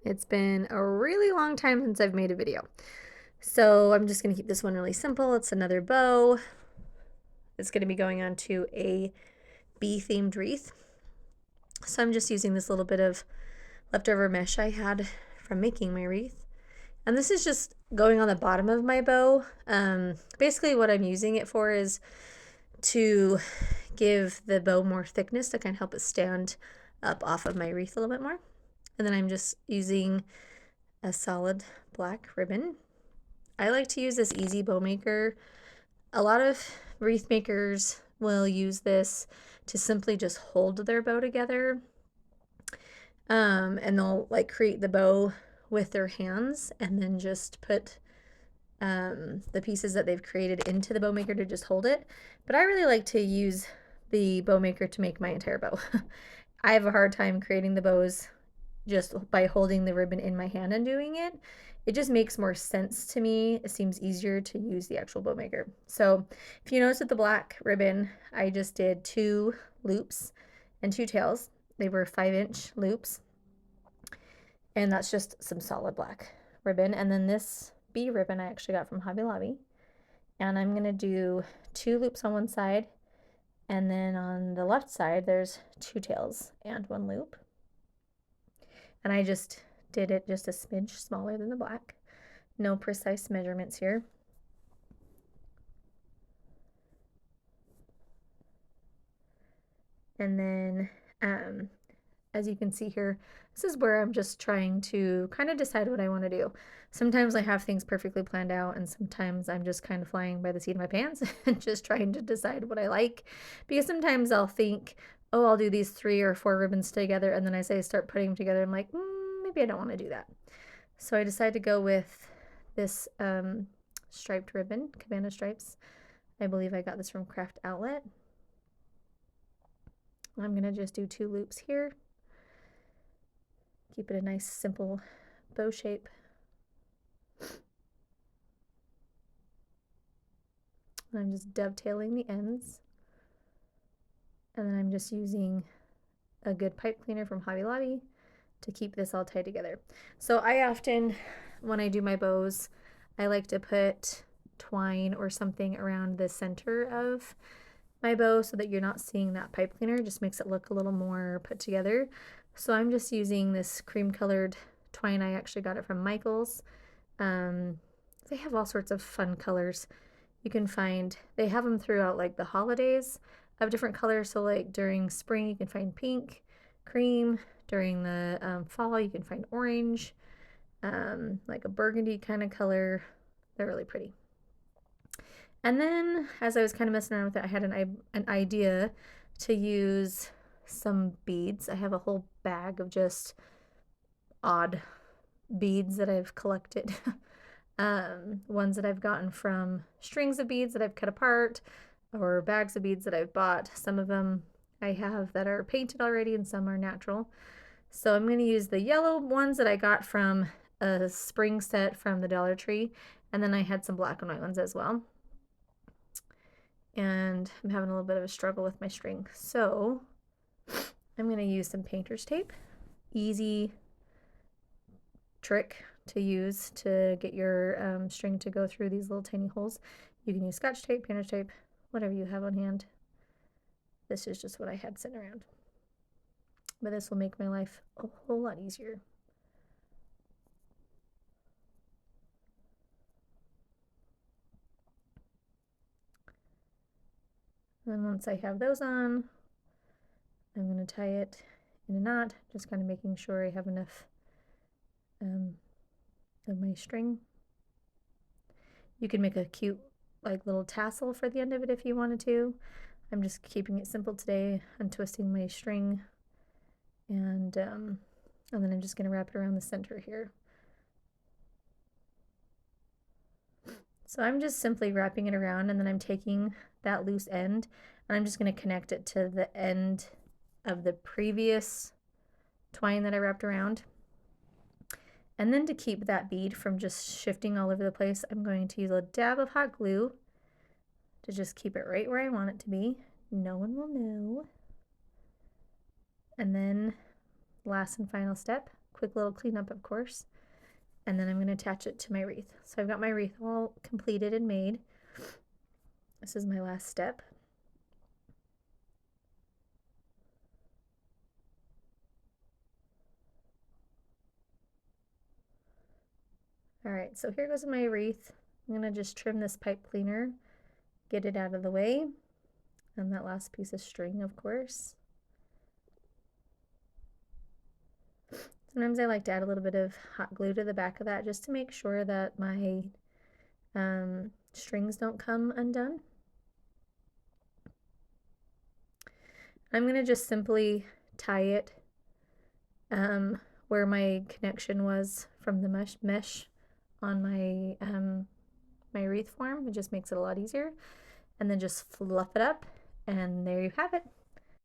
It's been a really long time since I've made a video. So I'm just gonna keep this one really simple. It's another bow. It's gonna be going on to a bee-themed wreath. So I'm just using this little bit of leftover mesh I had from making my wreath. And this is just going on the bottom of my bow. Basically what I'm using it for is to give the bow more thickness to kind of help it stand up off of my wreath a little bit more. And then I'm just using a solid black ribbon. I like to use this Easy Bow Maker. A lot of wreath makers will use this to simply just hold their bow together. And they'll like create the bow with their hands and then just put the pieces that they've created into the bow maker to just hold it. But I really like to use the bow maker to make my entire bow. I have a hard time creating the bows just by holding the ribbon in my hand and doing it. It just makes more sense to me. It seems easier to use the actual bow maker. So if you notice with the black ribbon, I just did 2 loops and 2 tails. They were 5-inch loops. And that's just some solid black ribbon. And then this bee ribbon I actually got from Hobby Lobby. And I'm gonna do 2 loops on one side. And then on the left side, there's 2 tails and 1 loop. And I just did it just a smidge smaller than the black. No precise measurements here. And then as you can see here, this is where I'm just trying to kind of decide what I want to do. Sometimes I have things perfectly planned out, and sometimes I'm just kind of flying by the seat of my pants and just trying to decide what I like. Because sometimes I'll think, oh, I'll do these 3 or 4 ribbons together, and then as I start putting them together, I'm like, maybe I don't want to do that. So I decided to go with this striped ribbon, Cabana Stripes. I believe I got this from Craft Outlet. I'm going to just do 2 loops here. Keep it a nice simple bow shape. And I'm just dovetailing the ends. And then I'm just using a good pipe cleaner from Hobby Lobby to keep this all tied together. So I often, when I do my bows, I like to put twine or something around the center of my bow so that you're not seeing that pipe cleaner. It just makes it look a little more put together. So I'm just using this cream colored twine. I actually got it from Michaels. They have all sorts of fun colors you can find. They have them throughout like the holidays of different colors. So like during spring you can find pink, cream. During the fall you can find orange, like a burgundy kind of color. They're really pretty. And then as I was kind of messing around with it, I had an idea to use some beads. I have a whole bag of just odd beads that I've collected. Ones that I've gotten from strings of beads that I've cut apart, or bags of beads that I've bought. Some of them I have that are painted already and some are natural. So I'm going to use the yellow ones that I got from a spring set from the Dollar Tree, and then I had some black and white ones as well. And I'm having a little bit of a struggle with my string. So I'm going to use some painter's tape. Easy trick to use to get your string to go through these little tiny holes. You can use scotch tape, painter's tape, whatever you have on hand. This is just what I had sitting around. But this will make my life a whole lot easier. And once I have those on, I'm going to tie it in a knot, just kind of making sure I have enough of my string. You can make a cute like little tassel for the end of it if you wanted to. I'm just keeping it simple today, untwisting my string, and then I'm just going to wrap it around the center here. So I'm just simply wrapping it around, and then I'm taking that loose end and I'm just going to connect it to the end of the previous twine that I wrapped around. And then to keep that bead from just shifting all over the place, I'm going to use a dab of hot glue to just keep it right where I want it to be. No one will know. And then last and final step, quick little cleanup, of course. And then I'm going to attach it to my wreath. So I've got my wreath all completed and made. This is my last step. All right, so here goes my wreath. I'm going to just trim this pipe cleaner, get it out of the way, and that last piece of string, of course. Sometimes I like to add a little bit of hot glue to the back of that just to make sure that my strings don't come undone. I'm going to just simply tie it where my connection was from the mesh on my my wreath form. It just makes it a lot easier. And then just fluff it up, and there you have it.